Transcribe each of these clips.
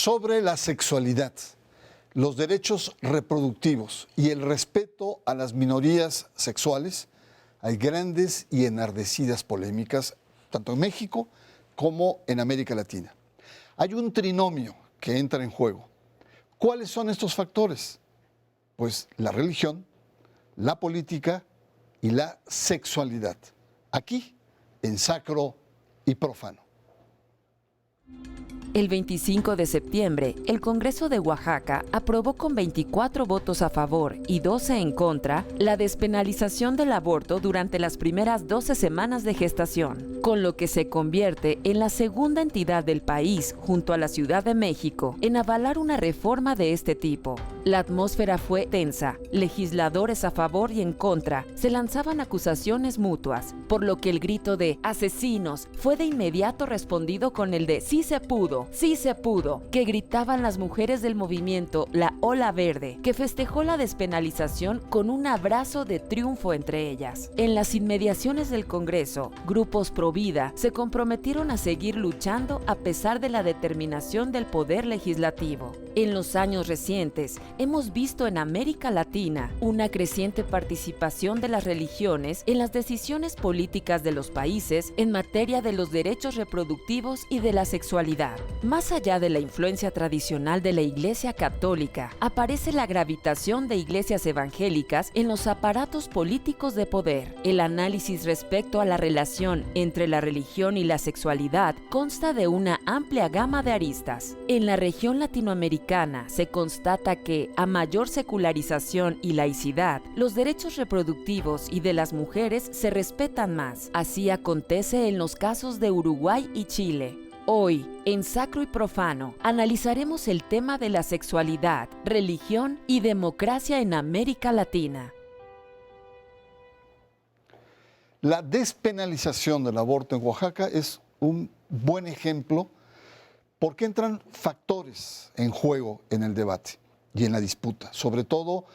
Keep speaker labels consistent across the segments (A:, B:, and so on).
A: sobre la sexualidad, los derechos reproductivos y el respeto a las minorías sexuales, hay grandes y enardecidas polémicas, tanto en México como en América Latina. Hay un trinomio que entra en juego. ¿Cuáles son estos factores? Pues la religión, la política y la sexualidad. Aquí, en Sacro y Profano.
B: El 25 de septiembre, el Congreso de Oaxaca aprobó con 24 votos a favor y 12 en contra la despenalización del aborto durante las primeras 12 semanas de gestación, con lo que se convierte en la segunda entidad del país, junto a la Ciudad de México, en avalar una reforma de este tipo. La atmósfera fue tensa, legisladores a favor y en contra se lanzaban acusaciones mutuas, por lo que el grito de ¡asesinos! Fue de inmediato respondido con el de ¡sí se pudo! ¡Sí se pudo!, que gritaban las mujeres del movimiento La Ola Verde, que festejó la despenalización con un abrazo de triunfo entre ellas. En las inmediaciones del Congreso, grupos pro vida se comprometieron a seguir luchando a pesar de la determinación del poder legislativo. En los años recientes, hemos visto en América Latina una creciente participación de las religiones en las decisiones políticas de los países en materia de los derechos reproductivos y de la sexualidad. Más allá de la influencia tradicional de la Iglesia Católica, aparece la gravitación de iglesias evangélicas en los aparatos políticos de poder. El análisis respecto a la relación entre la religión y la sexualidad consta de una amplia gama de aristas. En la región latinoamericana se constata que, a mayor secularización y laicidad, los derechos reproductivos y de las mujeres se respetan más. Así acontece en los casos de Uruguay y Chile. Hoy, en Sacro y Profano, analizaremos el tema de la sexualidad, religión y democracia en América Latina.
A: La despenalización del aborto en Oaxaca es un buen ejemplo porque entran factores en juego en el debate y en la disputa, sobre todo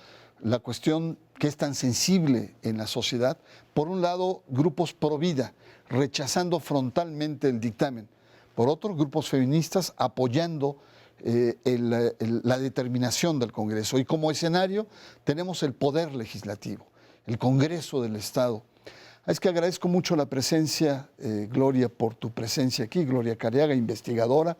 A: la cuestión que es tan sensible en la sociedad. Por un lado, grupos pro vida rechazando frontalmente el dictamen, por otro, grupos feministas apoyando la determinación del Congreso. Y como escenario tenemos el Poder Legislativo, el Congreso del Estado. Es que agradezco mucho la presencia, Gloria, por tu presencia aquí, Gloria Careaga, investigadora.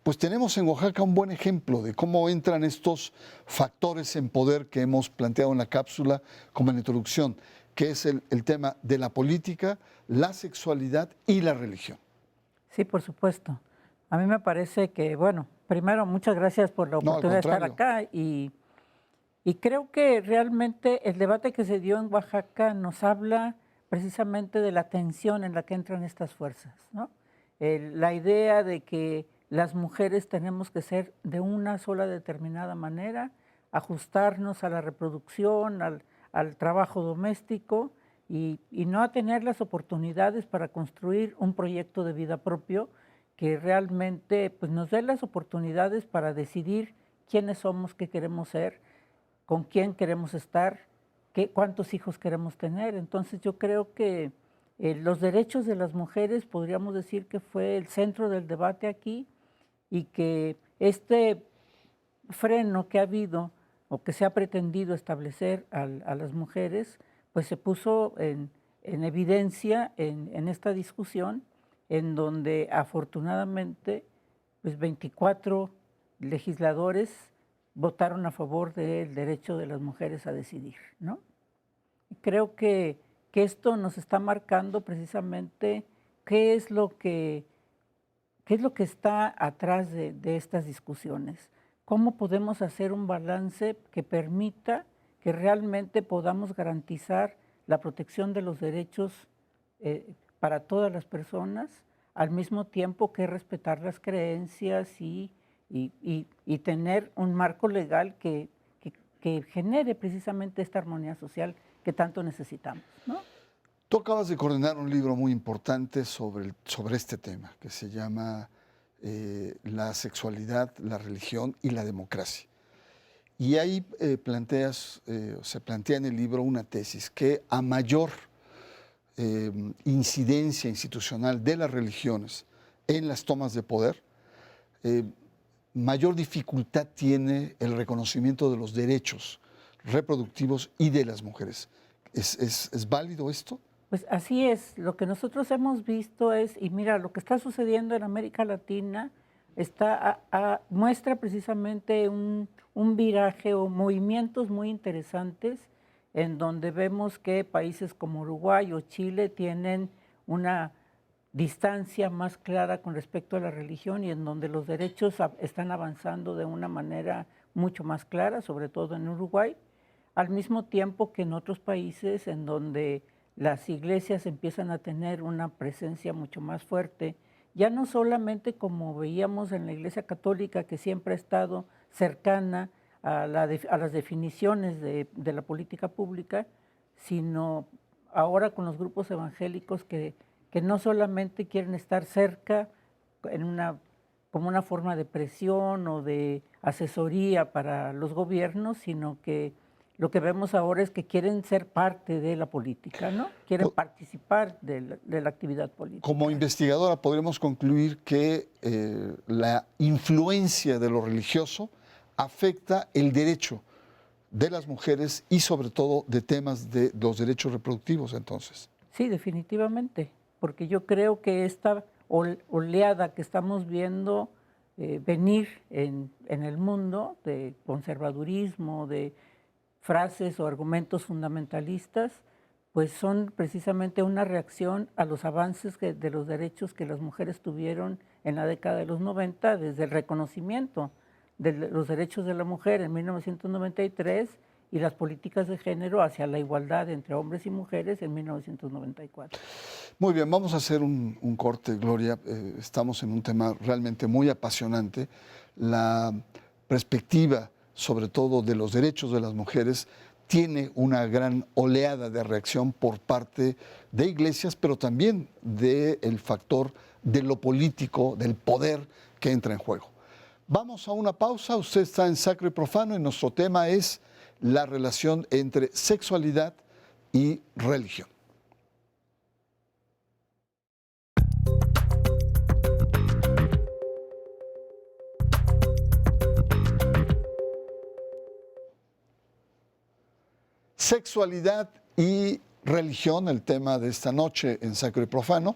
A: Pues tenemos en Oaxaca un buen ejemplo de cómo entran estos factores en poder que hemos planteado en la cápsula como en la introducción, que es el tema de la política, la sexualidad y la religión.
C: Sí, por supuesto. A mí me parece que, bueno, primero, muchas gracias por la oportunidad de estar acá y creo que realmente el debate que se dio en Oaxaca nos habla precisamente de la tensión en la que entran estas fuerzas, ¿no? La idea de que las mujeres tenemos que ser de una sola determinada manera, ajustarnos a la reproducción, al trabajo doméstico y no a tener las oportunidades para construir un proyecto de vida propio que realmente pues, nos dé las oportunidades para decidir quiénes somos, qué queremos ser, con quién queremos estar, cuántos hijos queremos tener. Entonces yo creo que los derechos de las mujeres podríamos decir que fue el centro del debate aquí y que este freno que ha habido o que se ha pretendido establecer a las mujeres, pues se puso en evidencia en esta discusión, en donde afortunadamente pues 24 legisladores votaron a favor del derecho de las mujeres a decidir, ¿no? Y creo que esto nos está marcando precisamente qué es lo que está atrás de estas discusiones. ¿Cómo podemos hacer un balance que permita que realmente podamos garantizar la protección de los derechos para todas las personas, al mismo tiempo que respetar las creencias y tener un marco legal que genere precisamente esta armonía social que tanto necesitamos, ¿no?
A: Tú acabas de coordinar un libro muy importante sobre este tema, que se llama La sexualidad, la religión y la democracia. Y ahí se plantea en el libro una tesis que a mayor incidencia institucional de las religiones en las tomas de poder, mayor dificultad tiene el reconocimiento de los derechos reproductivos y de las mujeres. ¿Es válido esto?
C: Pues así es. Lo que nosotros hemos visto es, y mira, lo que está sucediendo en América Latina muestra precisamente un viraje o movimientos muy interesantes en donde vemos que países como Uruguay o Chile tienen una distancia más clara con respecto a la religión y en donde los derechos están avanzando de una manera mucho más clara, sobre todo en Uruguay, al mismo tiempo que en otros países en donde las iglesias empiezan a tener una presencia mucho más fuerte, ya no solamente como veíamos en la Iglesia Católica, que siempre ha estado cercana a las definiciones de la política pública, sino ahora con los grupos evangélicos que no solamente quieren estar cerca como una forma de presión o de asesoría para los gobiernos, sino que lo que vemos ahora es que quieren ser parte de la política, ¿no? Quieren participar de la actividad política.
A: Como investigadora, podremos concluir que la influencia de lo religioso afecta el derecho de las mujeres y sobre todo de temas de los derechos reproductivos, entonces.
C: Sí, definitivamente, porque yo creo que esta oleada que estamos viendo venir en el mundo de conservadurismo, de frases o argumentos fundamentalistas, pues son precisamente una reacción a los avances de los derechos que las mujeres tuvieron en la década de los 90, desde el reconocimiento de los derechos de la mujer en 1993 y las políticas de género hacia la igualdad entre hombres y mujeres en 1994.
A: Muy bien, vamos a hacer un corte, Gloria. Estamos en un tema realmente muy apasionante. La perspectiva, sobre todo de los derechos de las mujeres, tiene una gran oleada de reacción por parte de iglesias, pero también del factor de lo político, del poder que entra en juego. Vamos a una pausa. Usted está en Sacro y Profano y nuestro tema es la relación entre sexualidad y religión. Sexualidad y religión, el tema de esta noche en Sacro y Profano.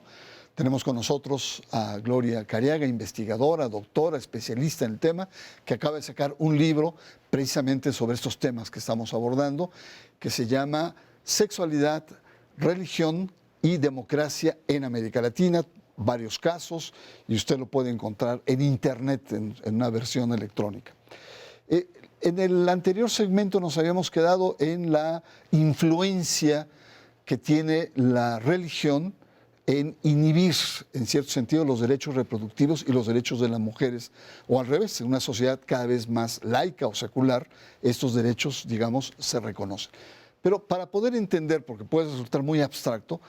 A: Tenemos con nosotros a Gloria Cariaga, investigadora, doctora, especialista en el tema, que acaba de sacar un libro precisamente sobre estos temas que estamos abordando, que se llama Sexualidad, Religión y Democracia en América Latina, varios casos, y usted lo puede encontrar en internet, en una versión electrónica. En el anterior segmento nos habíamos quedado en la influencia que tiene la religión en inhibir, en cierto sentido, los derechos reproductivos y los derechos de las mujeres, o al revés, en una sociedad cada vez más laica o secular, estos derechos, digamos, se reconocen. Pero para poder entender, porque puede resultar muy abstracto,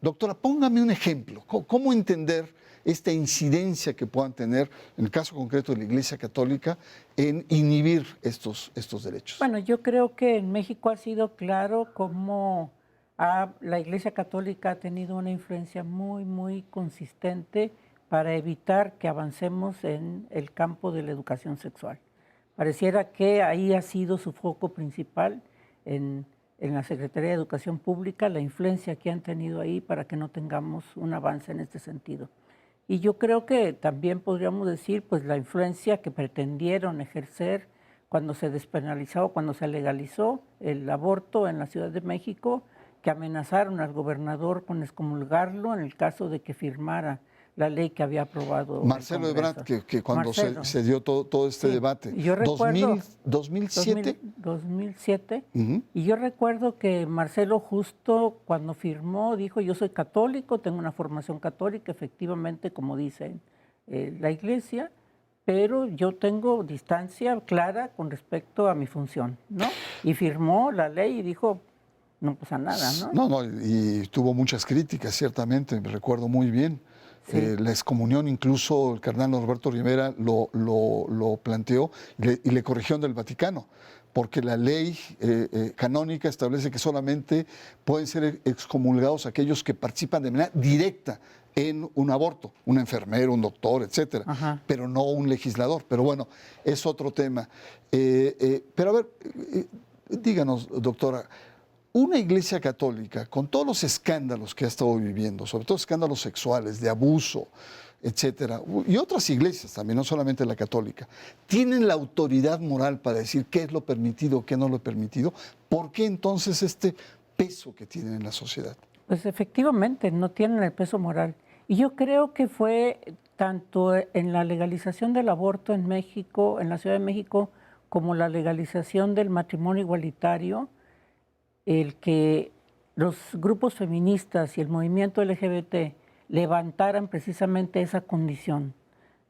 A: doctora, póngame un ejemplo. ¿Cómo entender esta incidencia que puedan tener, en el caso concreto de la Iglesia Católica, en inhibir estos derechos?
C: Bueno, yo creo que en México ha sido claro cómo la Iglesia Católica ha tenido una influencia muy, muy consistente para evitar que avancemos en el campo de la educación sexual. Pareciera que ahí ha sido su foco principal en la Secretaría de Educación Pública, la influencia que han tenido ahí para que no tengamos un avance en este sentido. Y yo creo que también podríamos decir, pues, la influencia que pretendieron ejercer cuando se despenalizó, cuando se legalizó el aborto en la Ciudad de México, que amenazaron al gobernador con excomulgarlo en el caso de que firmara la ley que había aprobado
A: Marcelo Ebrard, que cuando se dio todo este debate.
C: Yo recuerdo,
A: 2007.
C: 2007. Y yo recuerdo que Marcelo justo cuando firmó dijo, yo soy católico, tengo una formación católica, efectivamente, como dice la Iglesia, pero yo tengo distancia clara con respecto a mi función, ¿no? Y firmó la ley y dijo, no pasa nada, ¿no?
A: No, y tuvo muchas críticas, ciertamente, me recuerdo muy bien. Sí. La excomunión, incluso el cardenal Norberto Rivera lo planteó y le corrigió del Vaticano, porque la ley canónica establece que solamente pueden ser excomulgados aquellos que participan de manera directa en un aborto, un enfermero, un doctor, etcétera, pero no un legislador. Pero bueno, es otro tema. Pero a ver, díganos, doctora, una iglesia católica, con todos los escándalos que ha estado viviendo, sobre todo escándalos sexuales, de abuso, etcétera, y otras iglesias también, no solamente la católica, ¿tienen la autoridad moral para decir qué es lo permitido, qué no lo permitido? ¿Por qué entonces este peso que tienen en la sociedad?
C: Pues efectivamente, no tienen el peso moral. Y yo creo que fue tanto en la legalización del aborto en México, en la Ciudad de México, como la legalización del matrimonio igualitario, el que los grupos feministas y el movimiento LGBT levantaran precisamente esa condición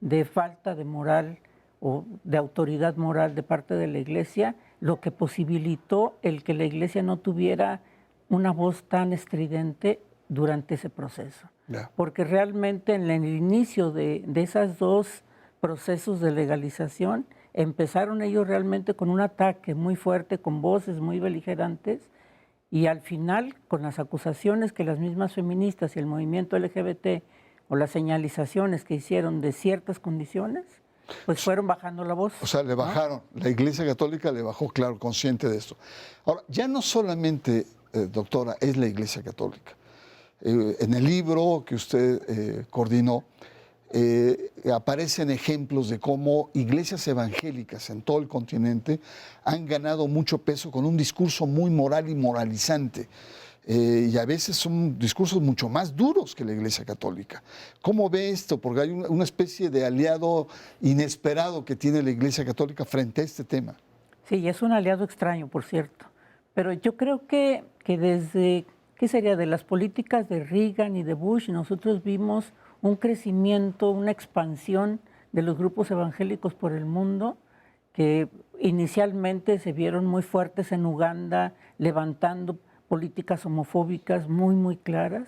C: de falta de moral o de autoridad moral de parte de la Iglesia, lo que posibilitó el que la Iglesia no tuviera una voz tan estridente durante ese proceso. Porque realmente en el inicio de esos dos procesos de legalización, empezaron ellos realmente con un ataque muy fuerte, con voces muy beligerantes, y al final, con las acusaciones que las mismas feministas y el movimiento LGBT o las señalizaciones que hicieron de ciertas condiciones, pues fueron bajando la voz.
A: O sea, le bajaron, ¿no? La Iglesia Católica le bajó, claro, consciente de esto. Ahora, ya no solamente, doctora, es la Iglesia Católica. En el libro que usted coordinó, aparecen ejemplos de cómo iglesias evangélicas en todo el continente han ganado mucho peso con un discurso muy moral y moralizante. Y a veces son discursos mucho más duros que la Iglesia Católica. ¿Cómo ve esto? Porque hay una especie de aliado inesperado que tiene la Iglesia Católica frente a este tema.
C: Sí, es un aliado extraño, por cierto. Pero yo creo que desde, ¿qué sería? De las políticas de Reagan y de Bush, nosotros vimos un crecimiento, una expansión de los grupos evangélicos por el mundo, que inicialmente se vieron muy fuertes en Uganda, levantando políticas homofóbicas muy, muy claras,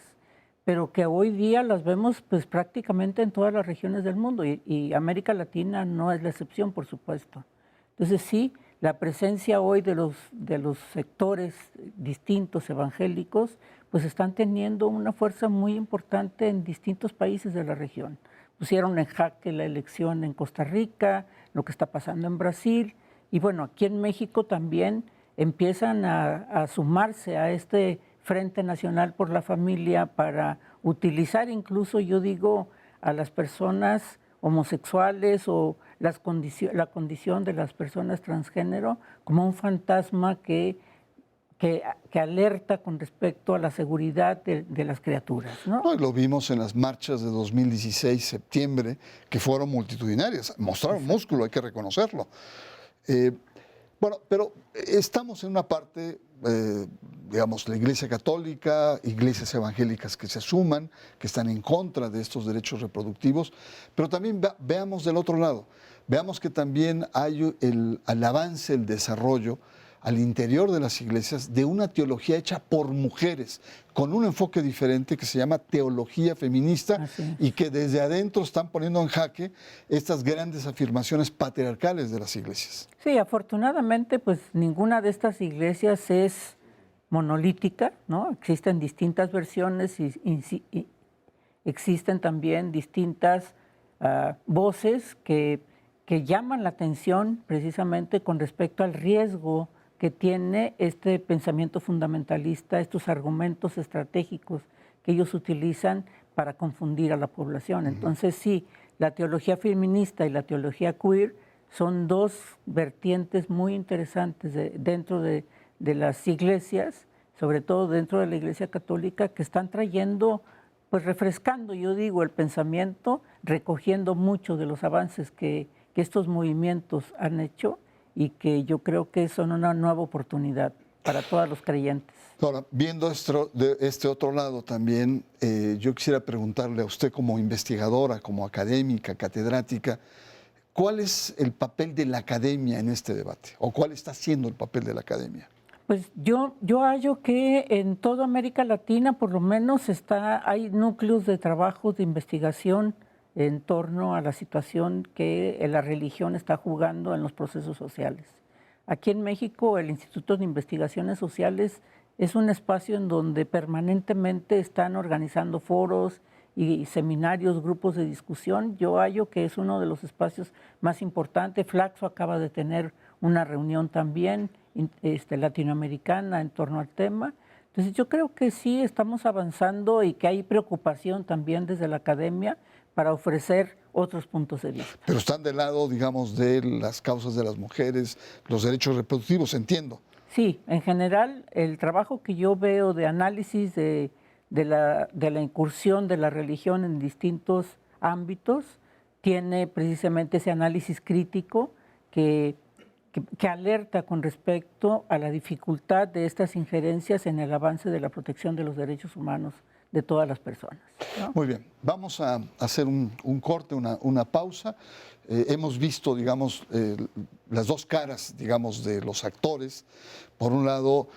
C: pero que hoy día las vemos pues prácticamente en todas las regiones del mundo, y América Latina no es la excepción, por supuesto. Entonces sí, la presencia hoy de los sectores distintos evangélicos pues están teniendo una fuerza muy importante en distintos países de la región. Pusieron en jaque la elección en Costa Rica, lo que está pasando en Brasil, y bueno, aquí en México también empiezan a sumarse a este Frente Nacional por la Familia para utilizar incluso, yo digo, a las personas homosexuales o la condición de las personas transgénero como un fantasma que alerta con respecto a la seguridad de las criaturas, ¿no?
A: No, y lo vimos en las marchas de 2016, septiembre, que fueron multitudinarias. Mostraron músculo, hay que reconocerlo. Bueno, pero estamos en una parte, digamos, la Iglesia Católica, iglesias evangélicas que se suman, que están en contra de estos derechos reproductivos, pero también veamos del otro lado, veamos que también hay el avance, el desarrollo al interior de las iglesias de una teología hecha por mujeres, con un enfoque diferente que se llama teología feminista y que desde adentro están poniendo en jaque estas grandes afirmaciones patriarcales de las iglesias.
C: Sí, afortunadamente pues ninguna de estas iglesias es monolítica, ¿no? Existen distintas versiones y existen también distintas voces que llaman la atención precisamente con respecto al riesgo que tiene este pensamiento fundamentalista, estos argumentos estratégicos que ellos utilizan para confundir a la población. Entonces sí, la teología feminista y la teología queer son dos vertientes muy interesantes dentro de las iglesias, sobre todo dentro de la Iglesia Católica, que están trayendo, pues refrescando, yo digo, el pensamiento, recogiendo mucho de los avances que estos movimientos han hecho, y que yo creo que son una nueva oportunidad para todos los creyentes.
A: Ahora, viendo de este otro lado también, yo quisiera preguntarle a usted como investigadora, como académica, catedrática, ¿cuál es el papel de la academia en este debate? ¿O cuál está siendo el papel de la academia?
C: Pues yo hallo que en toda América Latina por lo menos hay núcleos de trabajo, de investigación en torno a la situación que la religión está jugando en los procesos sociales. Aquí en México, el Instituto de Investigaciones Sociales es un espacio en donde permanentemente están organizando foros y seminarios, grupos de discusión. Yo hallo que es uno de los espacios más importantes. Flaxo acaba de tener una reunión también latinoamericana en torno al tema. Entonces yo creo que sí estamos avanzando y que hay preocupación también desde la academia para ofrecer otros puntos de vista.
A: Pero están del lado, digamos, de las causas de las mujeres, los derechos reproductivos, entiendo.
C: Sí, en general el trabajo que yo veo de análisis de la incursión de la religión en distintos ámbitos tiene precisamente ese análisis crítico que alerta con respecto a la dificultad de estas injerencias en el avance de la protección de los derechos humanos de todas las personas, ¿no?
A: Muy bien, vamos a hacer un corte, una pausa. Hemos visto, digamos, las dos caras, digamos, de los actores. Por un lado,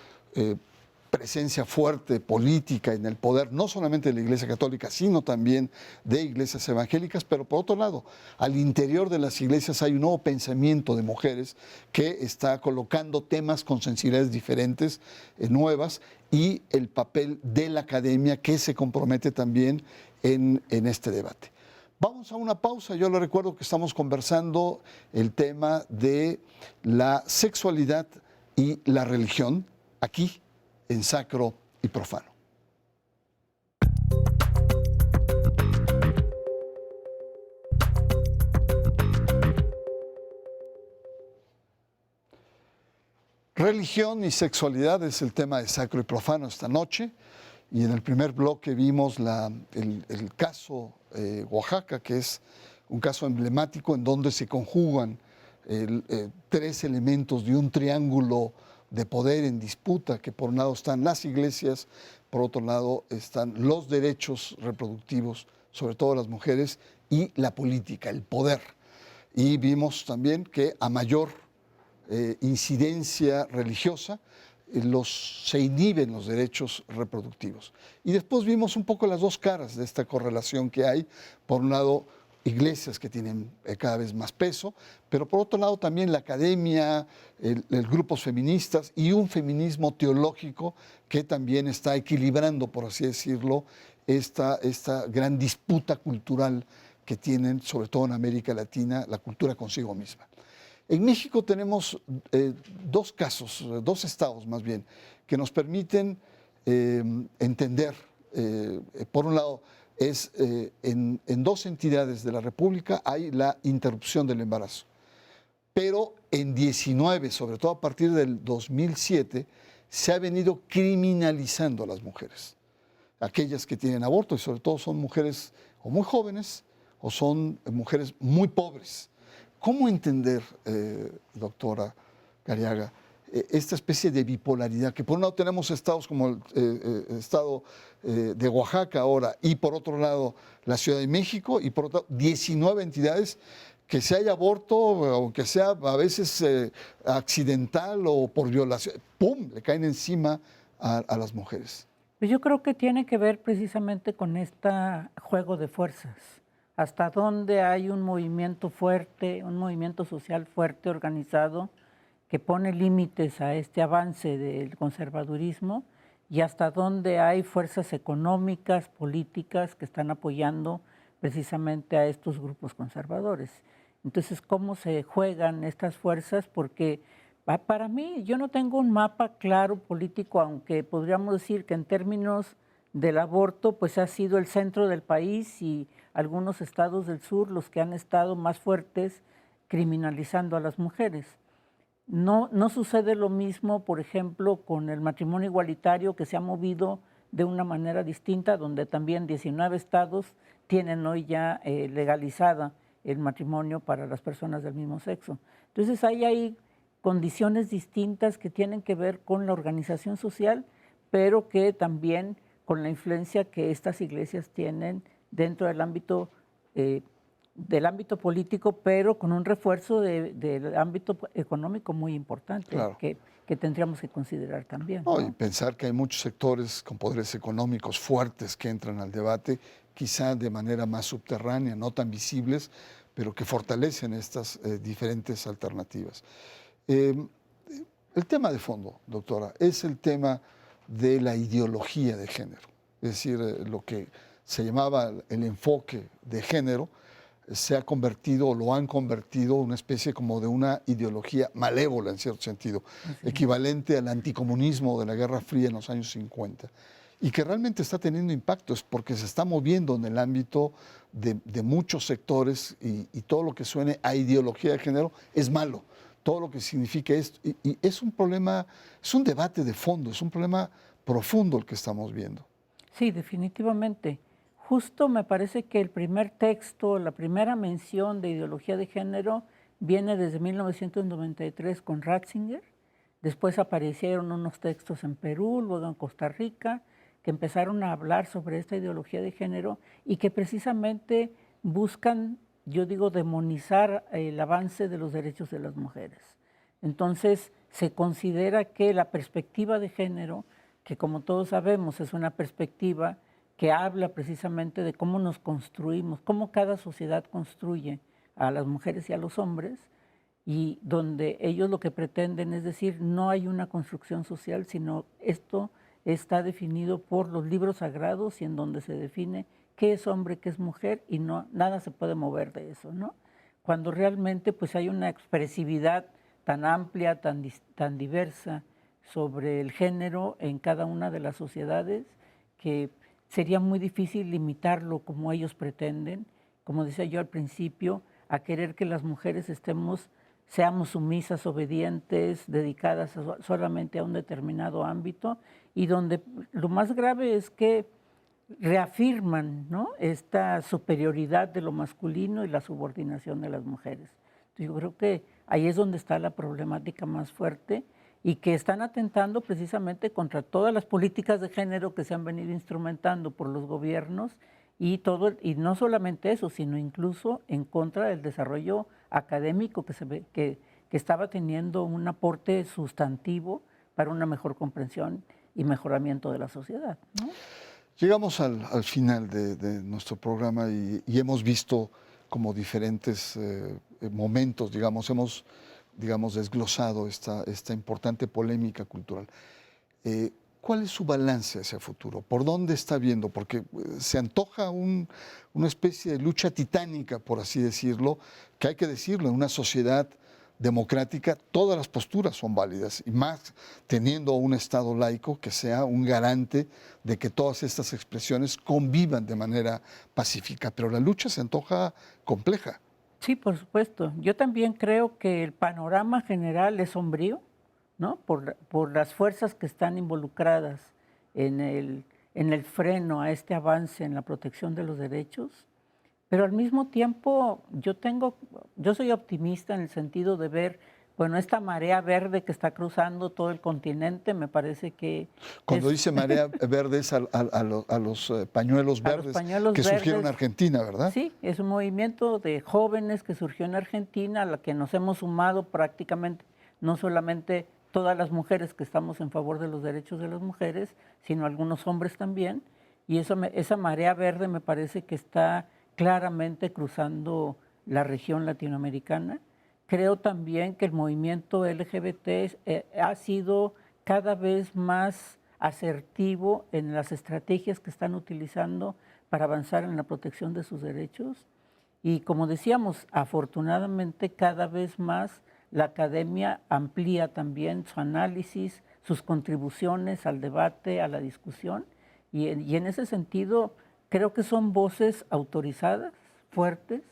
A: presencia fuerte política en el poder, no solamente de la Iglesia Católica, sino también de iglesias evangélicas, pero por otro lado, al interior de las iglesias hay un nuevo pensamiento de mujeres que está colocando temas con sensibilidades diferentes, nuevas, y el papel de la academia que se compromete también en este debate. Vamos a una pausa. Yo le recuerdo que estamos conversando el tema de la sexualidad y la religión aquí en Sacro y Profano. Religión y sexualidad es el tema de Sacro y Profano esta noche. Y en el primer bloque vimos el caso Oaxaca, que es un caso emblemático en donde se conjugan tres elementos de un triángulo de poder en disputa, que por un lado están las iglesias, por otro lado están los derechos reproductivos, sobre todo las mujeres, y la política, el poder. Y vimos también que a mayor incidencia religiosa, se inhiben los derechos reproductivos. Y después vimos un poco las dos caras de esta correlación que hay. Por un lado, iglesias que tienen cada vez más peso, pero por otro lado también la academia, grupos feministas y un feminismo teológico que también está equilibrando, por así decirlo, esta gran disputa cultural que tienen, sobre todo en América Latina, la cultura consigo misma. En México tenemos dos casos, dos estados más bien, que nos permiten entender, por un lado, en dos entidades de la República hay la interrupción del embarazo, pero en 19, sobre todo a partir del 2007, se ha venido criminalizando a las mujeres, aquellas que tienen aborto, y sobre todo son mujeres o muy jóvenes o son mujeres muy pobres. ¿Cómo entender, doctora Garriaga, esta especie de bipolaridad? Que por un lado tenemos estados como el estado de Oaxaca ahora, y por otro lado la Ciudad de México, y por otro lado 19 entidades que se haya aborto, aunque sea a veces accidental o por violación, ¡pum!, le caen encima a las mujeres.
C: Pues yo creo que tiene que ver precisamente con este juego de fuerzas. Hasta dónde hay un movimiento fuerte, un movimiento social fuerte, organizado, que pone límites a este avance del conservadurismo, y hasta dónde hay fuerzas económicas, políticas que están apoyando precisamente a estos grupos conservadores. Entonces, ¿cómo se juegan estas fuerzas? Porque para mí yo no tengo un mapa claro político, aunque podríamos decir que en términos del aborto, pues ha sido el centro del país y algunos estados del sur los que han estado más fuertes criminalizando a las mujeres. No sucede lo mismo, por ejemplo, con el matrimonio igualitario, que se ha movido de una manera distinta, donde también 19 estados tienen hoy ya legalizada el matrimonio para las personas del mismo sexo. Entonces hay condiciones distintas que tienen que ver con la organización social, pero que también con la influencia que estas iglesias tienen dentro del ámbito político, pero con un refuerzo del ámbito económico muy importante, claro, que tendríamos que considerar también, ¿no?
A: Y pensar que hay muchos sectores con poderes económicos fuertes que entran al debate, quizá de manera más subterránea, no tan visibles, pero que fortalecen estas diferentes alternativas. El tema de fondo, doctora, es el tema de la ideología de género, es decir, lo que se llamaba el enfoque de género, se ha convertido o lo han convertido en una especie como de una ideología malévola en cierto sentido, equivalente al anticomunismo de la Guerra Fría en los años 50. Y que realmente está teniendo impactos porque se está moviendo en el ámbito de muchos sectores y todo lo que suene a ideología de género es malo. Todo lo que significa esto. Y es un problema, es un debate de fondo, es un problema profundo el que estamos viendo.
C: Sí, definitivamente. Justo me parece que el primer texto, la primera mención de ideología de género viene desde 1993 con Ratzinger. Después aparecieron unos textos en Perú, luego en Costa Rica, que empezaron a hablar sobre esta ideología de género y que precisamente buscan, yo digo, demonizar el avance de los derechos de las mujeres. Entonces, se considera que la perspectiva de género, que como todos sabemos es una perspectiva que habla precisamente de cómo nos construimos, cómo cada sociedad construye a las mujeres y a los hombres, y donde ellos lo que pretenden es decir, no hay una construcción social, sino esto está definido por los libros sagrados y en donde se define qué es hombre, qué es mujer, y no, nada se puede mover de eso, ¿no? Cuando realmente pues, hay una expresividad tan amplia, tan diversa sobre el género en cada una de las sociedades, que sería muy difícil limitarlo como ellos pretenden, como decía yo al principio, a querer que las mujeres seamos sumisas, obedientes, dedicadas solamente a un determinado ámbito, y donde lo más grave es que reafirman, ¿no?, esta superioridad de lo masculino y la subordinación de las mujeres. Entonces, yo creo que ahí es donde está la problemática más fuerte y que están atentando precisamente contra todas las políticas de género que se han venido instrumentando por los gobiernos y no solamente eso, sino incluso en contra del desarrollo académico que estaba teniendo un aporte sustantivo para una mejor comprensión y mejoramiento de la sociedad, ¿no?
A: Llegamos al final de nuestro programa y hemos visto como diferentes momentos, hemos desglosado esta importante polémica cultural. ¿Cuál es su balance hacia el futuro? ¿Por dónde está viendo? Porque se antoja una especie de lucha titánica, por así decirlo, que hay que decirlo, en una sociedad democrática todas las posturas son válidas, y más teniendo un Estado laico que sea un garante de que todas estas expresiones convivan de manera pacífica. Pero la lucha se antoja compleja.
C: Sí, por supuesto. Yo también creo que el panorama general es sombrío, ¿no?, por las fuerzas que están involucradas en el freno a este avance en la protección de los derechos. Pero al mismo tiempo yo soy optimista en el sentido de ver, bueno, esta marea verde que está cruzando todo el continente, me parece que...
A: Cuando dice marea verde es a los pañuelos verdes que surgieron en Argentina, ¿verdad?
C: Sí, es un movimiento de jóvenes que surgió en Argentina, a la que nos hemos sumado prácticamente, no solamente todas las mujeres que estamos en favor de los derechos de las mujeres, sino algunos hombres también, y esa marea verde me parece que está claramente cruzando la región latinoamericana. Creo también que el movimiento LGBT ha sido cada vez más asertivo en las estrategias que están utilizando para avanzar en la protección de sus derechos. Y como decíamos, afortunadamente cada vez más la academia amplía también su análisis, sus contribuciones al debate, a la discusión, y en ese sentido creo que son voces autorizadas, fuertes,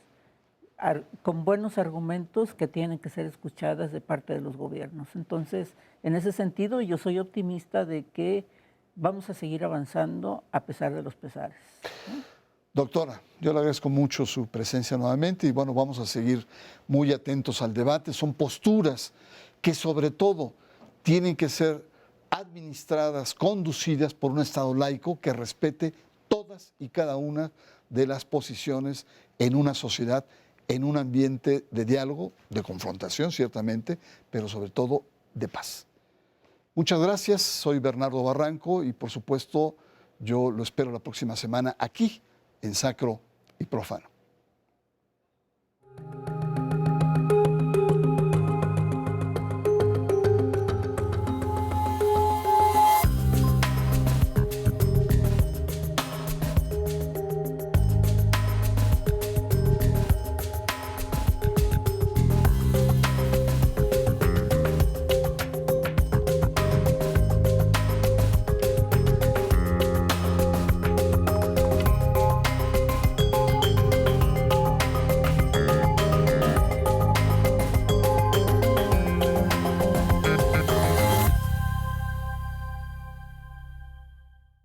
C: con buenos argumentos que tienen que ser escuchadas de parte de los gobiernos. Entonces, en ese sentido, yo soy optimista de que vamos a seguir avanzando a pesar de los pesares, ¿no?
A: Doctora, yo le agradezco mucho su presencia nuevamente y bueno, vamos a seguir muy atentos al debate. Son posturas que sobre todo tienen que ser administradas, conducidas por un Estado laico que respete todas y cada una de las posiciones en una sociedad, en un ambiente de diálogo, de confrontación ciertamente, pero sobre todo de paz. Muchas gracias, soy Bernardo Barranco y por supuesto yo lo espero la próxima semana aquí en Sacro y Profano.